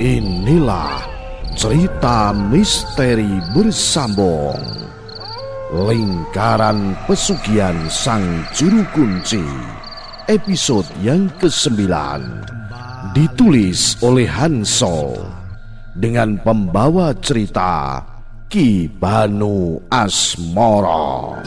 Inilah cerita misteri bersambung Lingkaran Pesugihan Sang Juru Kunci, episode yang ke-9, ditulis oleh Hanso dengan pembawa cerita Ki Banu Asmara.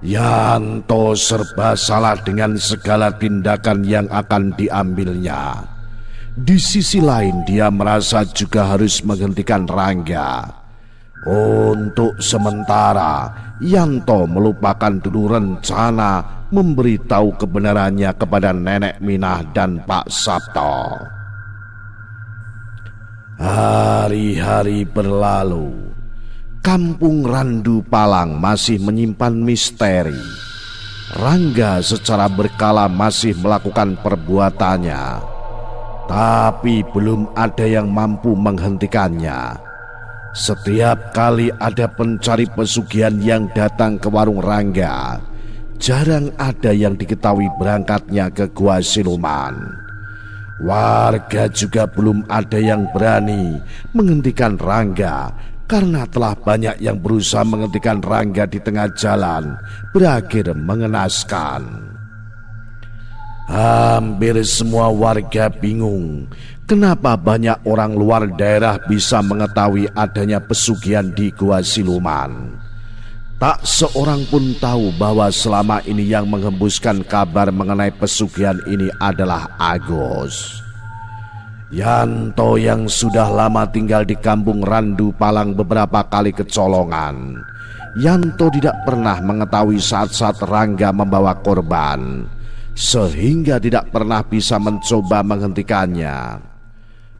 Yanto serba salah dengan segala tindakan yang akan diambilnya. Di sisi lain dia merasa juga harus menghentikan Rangga. Untuk sementara Yanto melupakan dulu rencana memberitahu kebenarannya kepada Nenek Minah dan Pak Sabto. Hari-hari berlalu. Kampung Randu Palang masih menyimpan misteri. Rangga secara berkala masih melakukan perbuatannya, tapi belum ada yang mampu menghentikannya. Setiap kali ada pencari pesugihan yang datang ke warung Rangga, jarang ada yang diketahui berangkatnya ke Gua Siluman. Warga juga belum ada yang berani menghentikan Rangga, karena telah banyak yang berusaha menghentikan Rangga di tengah jalan, berakhir mengenaskan. Hampir semua warga bingung kenapa banyak orang luar daerah bisa mengetahui adanya pesugihan di Gua Siluman. Tak seorang pun tahu bahwa selama ini yang menghembuskan kabar mengenai pesugihan ini adalah Agus. Yanto yang sudah lama tinggal di kampung Randu Palang beberapa kali kecolongan. Yanto tidak pernah mengetahui saat-saat Rangga membawa korban, sehingga tidak pernah bisa mencoba menghentikannya.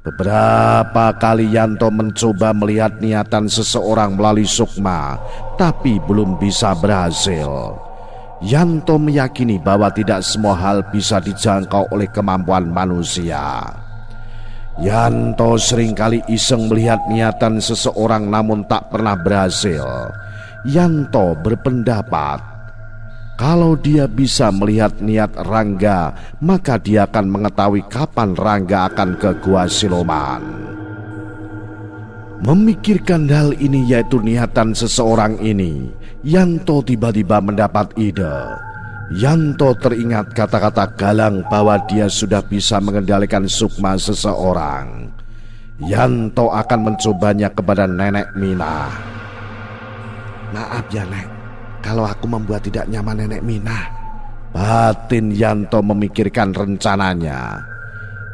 Beberapa kali Yanto mencoba melihat niatan seseorang melalui sukma, tapi belum bisa berhasil. Yanto meyakini bahwa tidak semua hal bisa dijangkau oleh kemampuan manusia. Yanto seringkali iseng melihat niatan seseorang namun tak pernah berhasil. Yanto berpendapat kalau dia bisa melihat niat Rangga, maka dia akan mengetahui kapan Rangga akan ke Gua Siluman. Memikirkan hal ini, yaitu niatan seseorang ini, Yanto tiba-tiba mendapat ide. Yanto teringat kata-kata Galang bahwa dia sudah bisa mengendalikan sukma seseorang. Yanto akan mencobanya kepada Nenek Minah. Maaf ya Nek, kalau aku membuat tidak nyaman Nenek Minah. Batin Yanto memikirkan rencananya.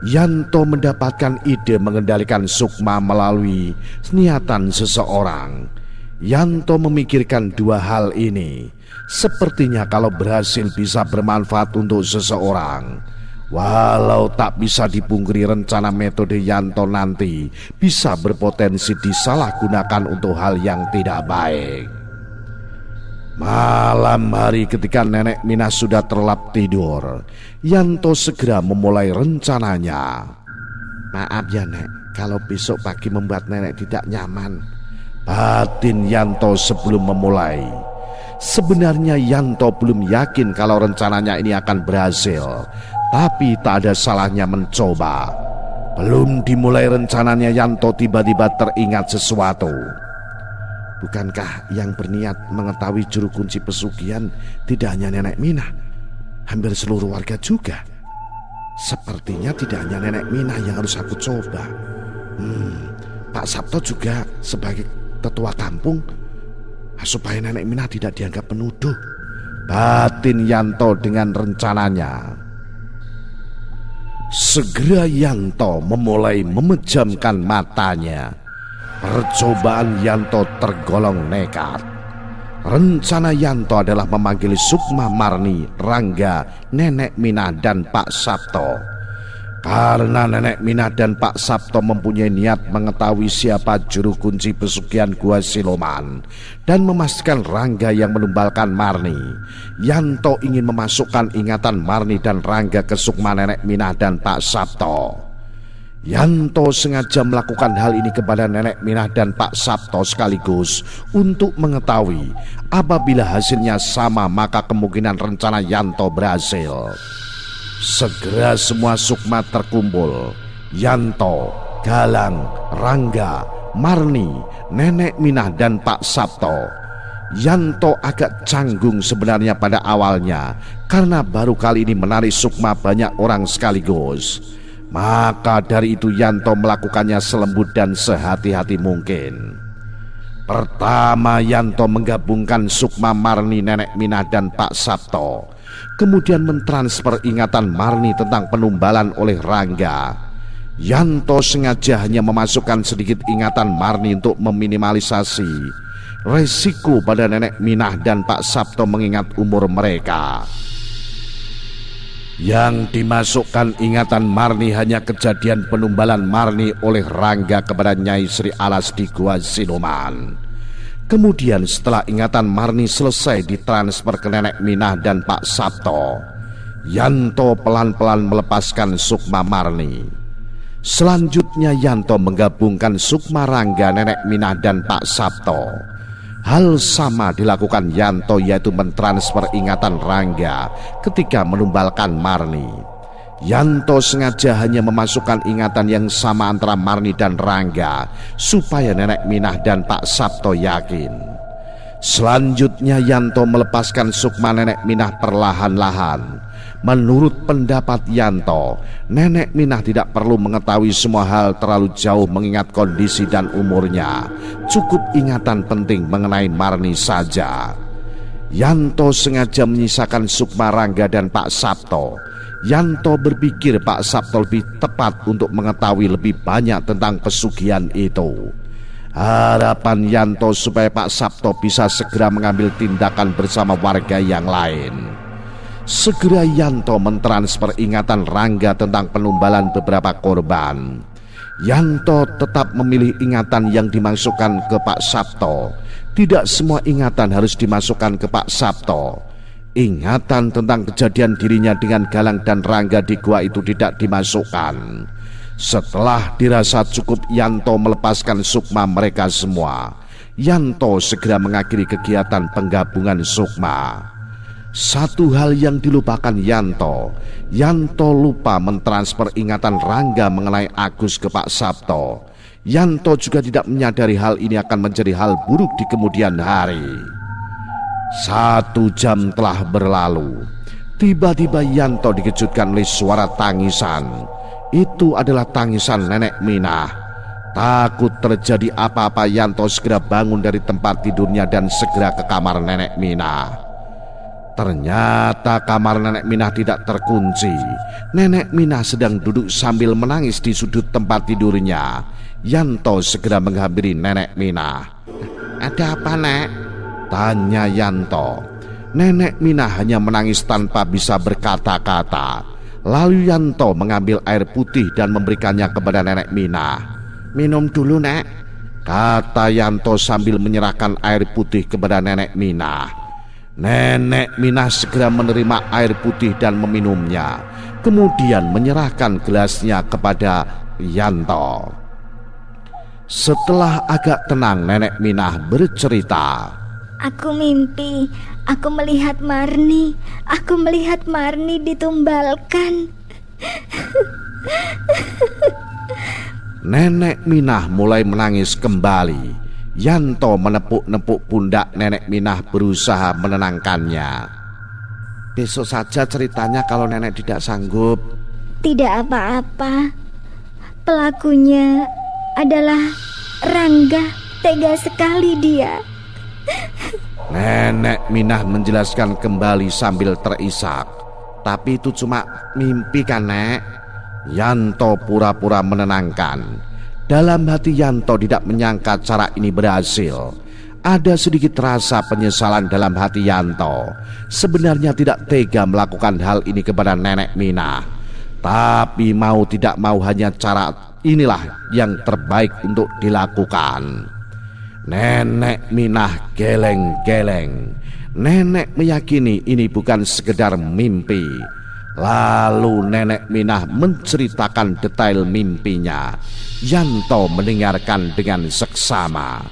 Yanto mendapatkan ide mengendalikan sukma melalui niatan seseorang. Yanto memikirkan dua hal ini. Sepertinya kalau berhasil bisa bermanfaat untuk seseorang. Walau tak bisa dipungkiri rencana metode Yanto nanti bisa berpotensi disalahgunakan untuk hal yang tidak baik. Malam hari ketika Nenek Minah sudah terlelap tidur, Yanto segera memulai rencananya. Maaf ya Nek, kalau besok pagi membuat Nenek tidak nyaman. Batin Yanto sebelum memulai. Sebenarnya Yanto belum yakin kalau rencananya ini akan berhasil, tapi tak ada salahnya mencoba. Belum dimulai rencananya, Yanto tiba-tiba teringat sesuatu. Bukankah yang berniat mengetahui juru kunci pesugihan tidak hanya Nenek Minah, hampir seluruh warga juga? Sepertinya tidak hanya Nenek Minah yang harus aku coba. Pak Sabto juga sebagai tetua kampung, supaya Nenek Minah tidak dianggap penuduh. Batin Yanto dengan rencananya. Segera Yanto memulai memejamkan matanya. Percobaan Yanto tergolong nekat. Rencana Yanto adalah memanggil Sukma Marni, Rangga, Nenek Minah dan Pak Sabto. Karena Nenek Minah dan Pak Sabto mempunyai niat mengetahui siapa juru kunci pesugihan Gua Siluman dan memastikan Rangga yang menumbalkan Marni, Yanto ingin memasukkan ingatan Marni dan Rangga ke sukma Nenek Minah dan Pak Sabto. Yanto sengaja melakukan hal ini kepada Nenek Minah dan Pak Sabto sekaligus untuk mengetahui apabila hasilnya sama maka kemungkinan rencana Yanto berhasil. Segera semua sukma terkumpul. Yanto, Galang, Rangga, Marni, Nenek Minah dan Pak Sabto. Yanto agak canggung sebenarnya pada awalnya karena baru kali ini menarik sukma banyak orang sekaligus. Maka dari itu Yanto melakukannya selembut dan sehati-hati mungkin. Pertama Yanto menggabungkan sukma Marni, Nenek Minah dan Pak Sabto. Kemudian mentransfer ingatan Marni tentang penumbalan oleh Rangga. Yanto sengaja hanya memasukkan sedikit ingatan Marni untuk meminimalisasi resiko pada Nenek Minah dan Pak Sabto mengingat umur mereka. Yang dimasukkan ingatan Marni hanya kejadian penumbalan Marni oleh Rangga kepada Nyai Sri Alas di Gua Siluman. Kemudian setelah ingatan Marni selesai ditransfer ke Nenek Minah dan Pak Sabto, Yanto pelan-pelan melepaskan sukma Marni. Selanjutnya Yanto menggabungkan sukma Rangga, Nenek Minah dan Pak Sabto. Hal sama dilakukan Yanto, yaitu mentransfer ingatan Rangga ketika menumbalkan Marni. Yanto sengaja hanya memasukkan ingatan yang sama antara Marni dan Rangga supaya Nenek Minah dan Pak Sabto yakin. Selanjutnya Yanto melepaskan sukma Nenek Minah perlahan-lahan. Menurut pendapat Yanto, Nenek Minah tidak perlu mengetahui semua hal terlalu jauh mengingat kondisi dan umurnya. Cukup ingatan penting mengenai Marni saja. Yanto sengaja menyisakan sukma Rangga dan Pak Sabto. Yanto berpikir Pak Sabto lebih tepat untuk mengetahui lebih banyak tentang pesugihan itu. Harapan Yanto supaya Pak Sabto bisa segera mengambil tindakan bersama warga yang lain. Segera Yanto mentransfer ingatan Rangga tentang penumbalan beberapa korban. Yanto tetap memilih ingatan yang dimasukkan ke Pak Sabto. Tidak semua ingatan harus dimasukkan ke Pak Sabto. Ingatan tentang kejadian dirinya dengan Galang dan Rangga di gua itu tidak dimasukkan. Setelah dirasa cukup, Yanto melepaskan sukma mereka semua. Yanto segera mengakhiri kegiatan penggabungan sukma. Satu hal yang dilupakan Yanto lupa mentransfer ingatan Rangga mengenai Agus ke Pak Sabto. Yanto juga tidak menyadari hal ini akan menjadi hal buruk di kemudian hari. 1 jam telah berlalu. Tiba-tiba Yanto dikejutkan oleh suara tangisan. Itu adalah tangisan Nenek Minah. Takut terjadi apa-apa, Yanto segera bangun dari tempat tidurnya dan segera ke kamar Nenek Minah. Ternyata kamar Nenek Minah tidak terkunci. Nenek Minah sedang duduk sambil menangis di sudut tempat tidurnya. Yanto segera menghampiri Nenek Minah. "Ada apa, Nek?" tanya Yanto. Nenek Minah hanya menangis tanpa bisa berkata-kata. Lalu Yanto mengambil air putih dan memberikannya kepada Nenek Minah. "Minum dulu, Nek," kata Yanto sambil menyerahkan air putih kepada Nenek Minah. Nenek Minah segera menerima air putih dan meminumnya. Kemudian menyerahkan gelasnya kepada Yanto. Setelah agak tenang, Nenek Minah bercerita. "Aku mimpi, aku melihat Marni. Aku melihat Marni ditumbalkan." Nenek Minah mulai menangis kembali. Yanto menepuk-nepuk pundak Nenek Minah berusaha menenangkannya. "Besok saja ceritanya kalau nenek tidak sanggup." "Tidak apa-apa. Pelakunya adalah Rangga. Tega sekali dia." Nenek Minah menjelaskan kembali sambil terisak. "Tapi itu cuma mimpi kan, Nek?" Yanto pura-pura menenangkan. Dalam hati Yanto tidak menyangka cara ini berhasil. Ada sedikit rasa penyesalan dalam hati Yanto. Sebenarnya tidak tega melakukan hal ini kepada Nenek Minah. Tapi mau tidak mau hanya cara inilah yang terbaik untuk dilakukan. Nenek Minah geleng-geleng. Nenek meyakini ini bukan sekedar mimpi. Lalu Nenek Minah menceritakan detail mimpinya. Yanto mendengarkan dengan seksama.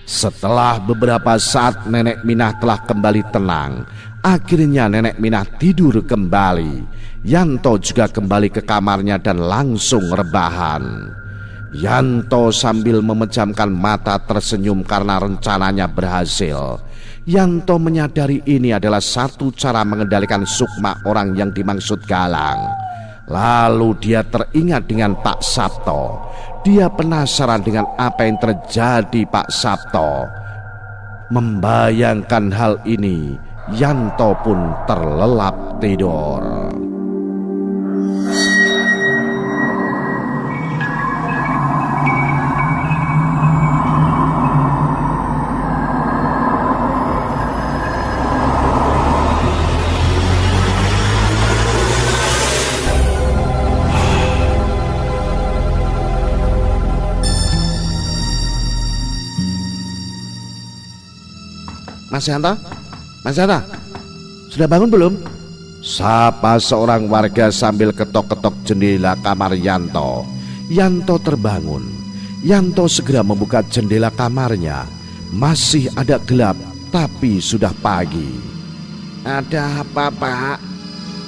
Setelah beberapa saat Nenek Minah telah kembali tenang. Akhirnya Nenek Minah tidur kembali. Yanto juga kembali ke kamarnya dan langsung rebahan. Yanto sambil memejamkan mata tersenyum karena rencananya berhasil. Yanto menyadari ini adalah satu cara mengendalikan sukma orang yang dimaksud Galang. Lalu dia teringat dengan Pak Sabto. Dia penasaran dengan apa yang terjadi Pak Sabto. Membayangkan hal ini, Yanto pun terlelap tidur. Mas Yanto? Mas Yanto? Sudah bangun belum? Sapa seorang warga sambil ketok-ketok jendela kamar Yanto. Yanto terbangun. Yanto segera membuka jendela kamarnya. Masih ada gelap, tapi sudah pagi. Ada apa, Pak?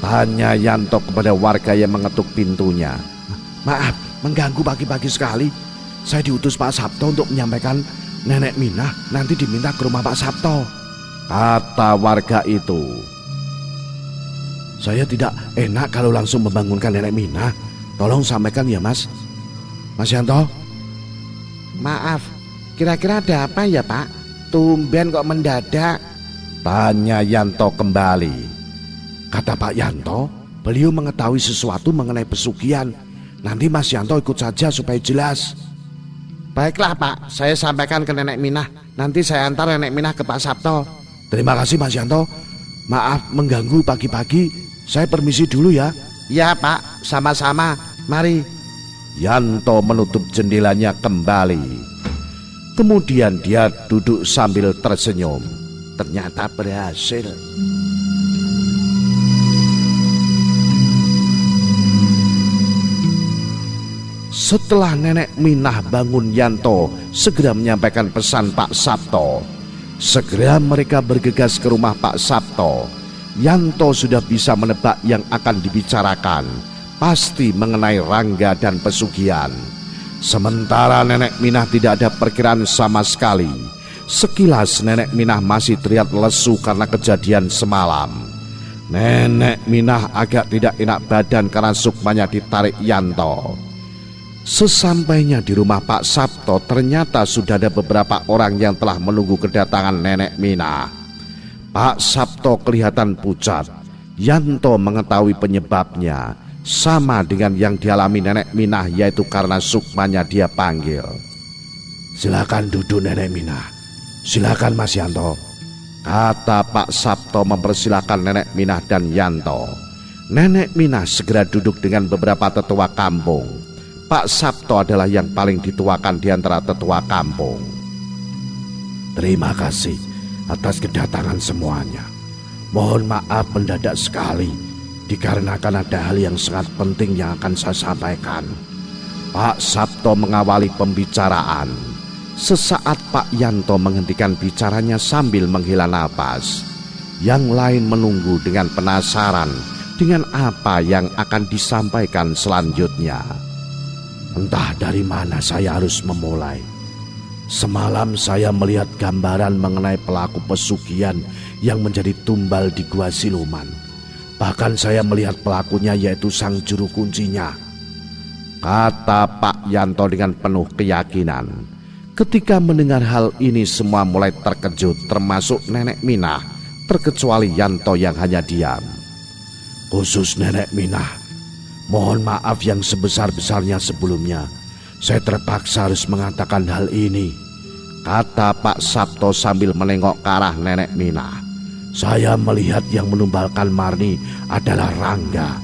Tanya Yanto kepada warga yang mengetuk pintunya. Maaf, mengganggu pagi-pagi sekali. Saya diutus Pak Sabto untuk menyampaikan Nenek Minah nanti diminta ke rumah Pak Sabto, kata warga itu. Saya tidak enak kalau langsung membangunkan Nenek Minah. Tolong sampaikan ya, Mas. Mas Yanto. Maaf, kira-kira ada apa ya, Pak? Tumben kok mendadak? Tanya Yanto kembali. Kata Pak Yanto, beliau mengetahui sesuatu mengenai pesugihan. Nanti Mas Yanto ikut saja supaya jelas. Baiklah, Pak, saya sampaikan ke Nenek Minah. Nanti saya antar Nenek Minah ke Pak Sabto. Terima kasih, Mas Yanto. Maaf mengganggu pagi-pagi. Saya permisi dulu ya. Ya, Pak, sama-sama. Mari. Yanto menutup jendelanya kembali. Kemudian dia duduk sambil tersenyum. Ternyata berhasil. Setelah Nenek Minah bangun, Yanto segera menyampaikan pesan Pak Sabto. Segera mereka bergegas ke rumah Pak Sabto. Yanto sudah bisa menebak yang akan dibicarakan. Pasti mengenai Rangga dan pesugihan. Sementara Nenek Minah tidak ada perkiraan sama sekali. Sekilas Nenek Minah masih terlihat lesu karena kejadian semalam. Nenek Minah agak tidak enak badan karena sukmanya ditarik Yanto. Sesampainya di rumah Pak Sabto, ternyata sudah ada beberapa orang yang telah menunggu kedatangan Nenek Minah. Pak Sabto kelihatan pucat. Yanto mengetahui penyebabnya. Sama dengan yang dialami Nenek Minah, yaitu karena sukmanya dia panggil. Silakan duduk Nenek Minah. Silakan Mas Yanto, kata Pak Sabto mempersilakan Nenek Minah dan Yanto. Nenek Minah segera duduk dengan beberapa tetua kampung. Pak Sabto adalah yang paling dituakan di antara tetua kampung. Terima kasih atas kedatangan semuanya. Mohon maaf mendadak sekali, dikarenakan ada hal yang sangat penting yang akan saya sampaikan. Pak Sabto mengawali pembicaraan. Sesaat Pak Yanto menghentikan bicaranya sambil menghela napas. Yang lain menunggu dengan penasaran dengan apa yang akan disampaikan selanjutnya. Entah dari mana saya harus memulai. Semalam saya melihat gambaran mengenai pelaku pesugihan yang menjadi tumbal di Gua Siluman. Bahkan saya melihat pelakunya, yaitu sang juru kuncinya, kata Pak Yanto dengan penuh keyakinan. Ketika mendengar hal ini, semua mulai terkejut, termasuk Nenek Minah, terkecuali Yanto yang hanya diam. Khusus Nenek Minah, mohon maaf yang sebesar-besarnya sebelumnya. Saya terpaksa harus mengatakan hal ini, kata Pak Sabto sambil menengok ke arah Nenek Minah. Saya melihat yang menumbalkan Marni adalah Rangga.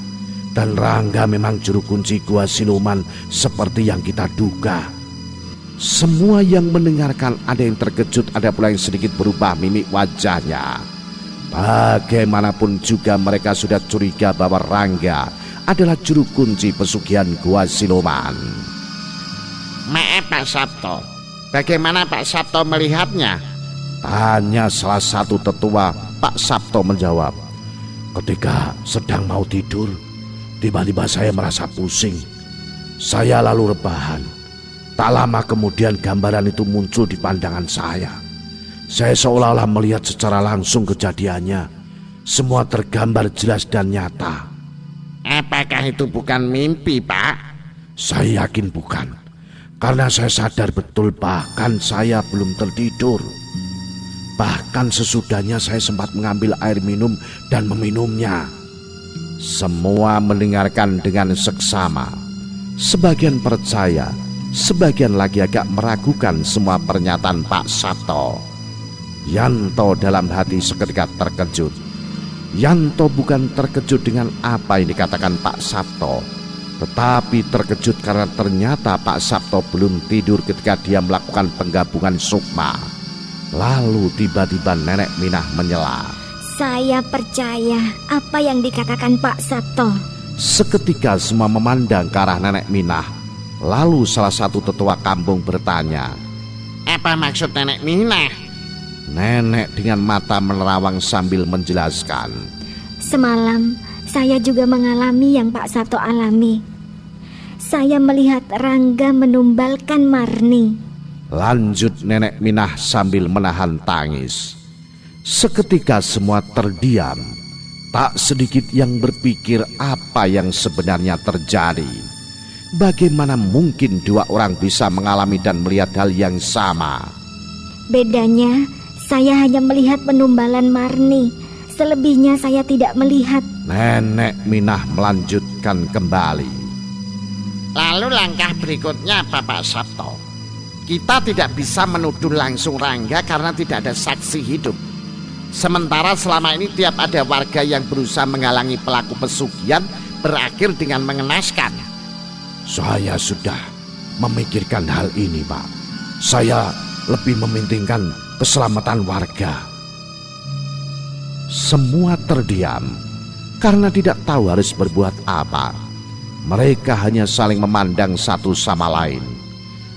Dan Rangga memang juru kunci Gua Siluman seperti yang kita duga. Semua yang mendengarkan ada yang terkejut, ada pula yang sedikit berubah mimik wajahnya. Bagaimanapun juga mereka sudah curiga bahwa Rangga adalah juru kunci pesugihan Gua Siluman. Maaf Pak Sabto, bagaimana Pak Sabto melihatnya? Tanya salah satu tetua. Pak Sabto menjawab, ketika sedang mau tidur, tiba-tiba saya merasa pusing. Saya lalu rebahan. Tak lama kemudian gambaran itu muncul di pandangan saya. Saya seolah-olah melihat secara langsung kejadiannya. Semua tergambar jelas dan nyata. Apakah itu bukan mimpi, Pak? Saya yakin bukan. Karena saya sadar betul bahkan saya belum tertidur. Bahkan sesudahnya saya sempat mengambil air minum dan meminumnya. Semua mendengarkan dengan seksama. Sebagian percaya, sebagian lagi agak meragukan semua pernyataan Pak Sabto. Yanto dalam hati seketika terkejut. Yanto bukan terkejut dengan apa yang dikatakan Pak Sabto, tetapi terkejut karena ternyata Pak Sabto belum tidur ketika dia melakukan penggabungan sukma. Lalu tiba-tiba Nenek Minah menyela. Saya percaya apa yang dikatakan Pak Sabto. Seketika semua memandang ke arah Nenek Minah. Lalu salah satu tetua kampung bertanya, Apa maksud Nenek Minah? Nenek dengan mata menerawang sambil menjelaskan. Semalam saya juga mengalami yang Pak Sabto alami. Saya melihat Rangga menumbalkan Marni. Lanjut Nenek Minah sambil menahan tangis. Seketika semua terdiam. Tak sedikit yang berpikir apa yang sebenarnya terjadi. Bagaimana mungkin dua orang bisa mengalami dan melihat hal yang sama? Bedanya, saya hanya melihat penumbalan Marni. Selebihnya saya tidak melihat. Nenek Minah melanjutkan kembali. Lalu langkah berikutnya apa Pak Sabto? Kita tidak bisa menuduh langsung Rangga karena tidak ada saksi hidup. Sementara selama ini tiap ada warga yang berusaha menghalangi pelaku pesugihan berakhir dengan mengenaskan. Saya sudah memikirkan hal ini, Pak. Saya lebih mementingkan keselamatan warga. Semua terdiam karena tidak tahu harus berbuat apa. Mereka hanya saling memandang satu sama lain.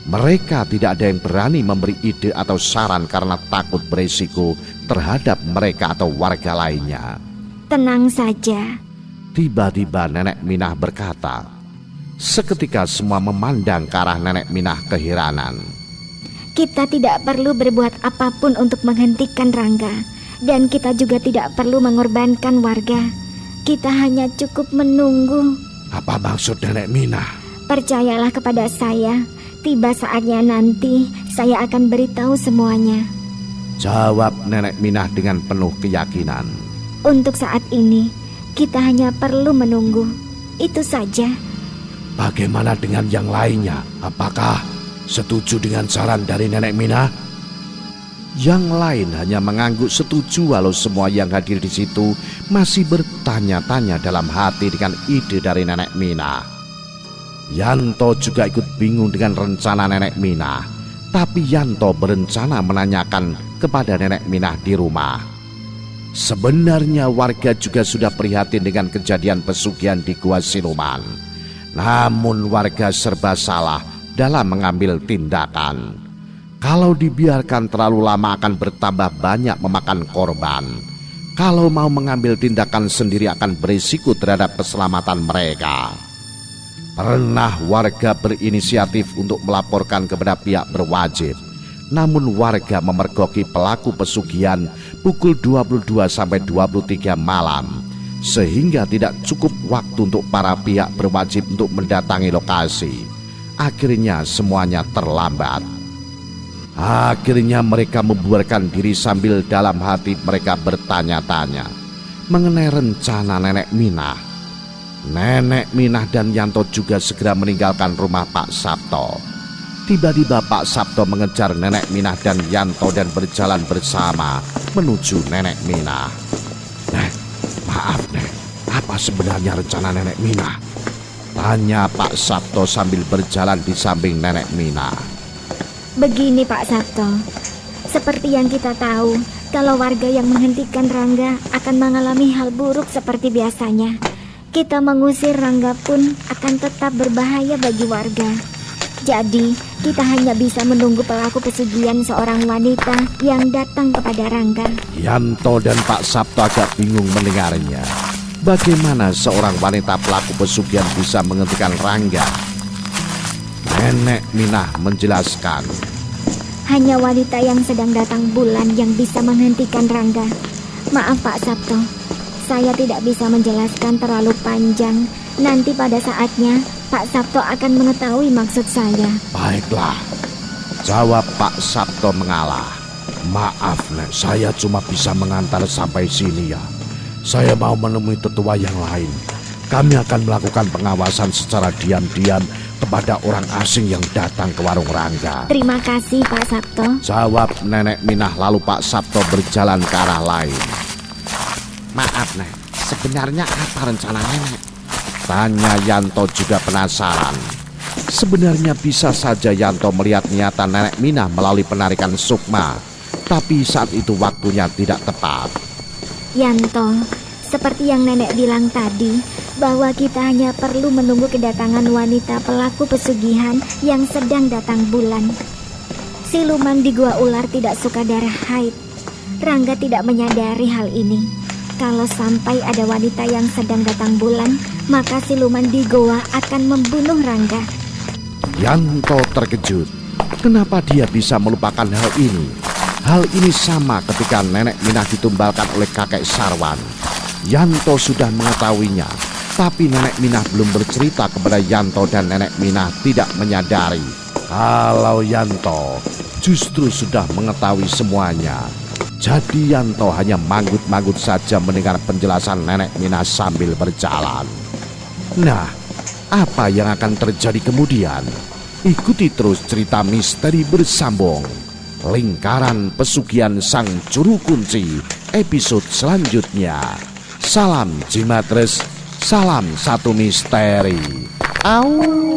Mereka tidak ada yang berani memberi ide atau saran karena takut beresiko terhadap mereka atau warga lainnya. Tenang saja. Tiba-tiba Nenek Minah berkata. Seketika semua memandang ke arah Nenek Minah keheranan. Kita tidak perlu berbuat apapun untuk menghentikan Rangga. Dan kita juga tidak perlu mengorbankan warga. Kita hanya cukup menunggu. Apa maksud Nenek Minah? Percayalah kepada saya. Tiba saatnya nanti saya akan beritahu semuanya. Jawab Nenek Minah dengan penuh keyakinan. Untuk saat ini kita hanya perlu menunggu. Itu saja. Bagaimana dengan yang lainnya? Apakah setuju dengan saran dari Nenek Minah? Yang lain hanya mengangguk setuju walau semua yang hadir di situ masih bertanya-tanya dalam hati dengan ide dari Nenek Minah. Yanto juga ikut bingung dengan rencana Nenek Minah. Tapi Yanto berencana menanyakan kepada Nenek Minah di rumah. Sebenarnya warga juga sudah prihatin dengan kejadian pesugihan di Gua Siluman. Namun warga serba salah dalam mengambil tindakan. Kalau dibiarkan terlalu lama akan bertambah banyak memakan korban. Kalau mau mengambil tindakan sendiri akan berisiko terhadap keselamatan mereka. Pernah warga berinisiatif untuk melaporkan kepada pihak berwajib. Namun warga memergoki pelaku pesugihan pukul 22-23 malam. Sehingga tidak cukup waktu untuk para pihak berwajib untuk mendatangi lokasi. Akhirnya semuanya terlambat. Akhirnya mereka membuarkan diri sambil dalam hati mereka bertanya-tanya mengenai rencana Nenek Minah. Nenek Minah dan Yanto juga segera meninggalkan rumah Pak Sabto. Tiba-tiba Pak Sabto mengejar Nenek Minah dan Yanto dan berjalan bersama menuju Nenek Minah. Nek, maaf Nek, apa sebenarnya rencana Nenek Minah? Tanya Pak Sabto sambil berjalan di samping Nenek Minah. Begini Pak Sabto, seperti yang kita tahu, kalau warga yang menghentikan Rangga akan mengalami hal buruk seperti biasanya. Kita mengusir Rangga pun akan tetap berbahaya bagi warga. Jadi, kita hanya bisa menunggu pelaku pesugihan seorang wanita yang datang kepada Rangga. Yanto dan Pak Sabto agak bingung mendengarnya. Bagaimana seorang wanita pelaku pesugihan bisa menghentikan Rangga? Nenek Minah menjelaskan. Hanya wanita yang sedang datang bulan yang bisa menghentikan Rangga. Maaf Pak Sabto, saya tidak bisa menjelaskan terlalu panjang. Nanti pada saatnya Pak Sabto akan mengetahui maksud saya. Baiklah, jawab Pak Sabto mengalah. Maaf Nek, saya cuma bisa mengantar sampai sini ya. Saya mau menemui tetua yang lain. Kami akan melakukan pengawasan secara diam-diam kepada orang asing yang datang ke warung Rangga. Terima kasih Pak Sabto, jawab Nenek Minah, lalu Pak Sabto berjalan ke arah lain. Maaf Nek, sebenarnya apa rencana Nenek? Tanya Yanto juga penasaran. Sebenarnya bisa saja Yanto melihat niatan Nenek Minah melalui penarikan sukma, tapi saat itu waktunya tidak tepat. Yanto, seperti yang Nenek bilang tadi, bahwa kita hanya perlu menunggu kedatangan wanita pelaku pesugihan yang sedang datang bulan. Siluman di gua ular tidak suka darah haid. Rangga tidak menyadari hal ini. Kalau sampai ada wanita yang sedang datang bulan, maka siluman di goa akan membunuh Rangga. Yanto terkejut. Kenapa dia bisa melupakan hal ini? Hal ini sama ketika Nenek Minah ditumbalkan oleh kakek Sarwan. Yanto sudah mengetahuinya, tapi Nenek Minah belum bercerita kepada Yanto dan Nenek Minah tidak menyadari kalau Yanto justru sudah mengetahui semuanya. Jadi Yanto hanya manggut-manggut saja mendengar penjelasan Nenek Minah sambil berjalan. Nah, apa yang akan terjadi kemudian? Ikuti terus cerita misteri bersambung. Lingkaran Pesugihan Sang Juru Kunci episode selanjutnya. Salam Jimatres, salam satu misteri. Au.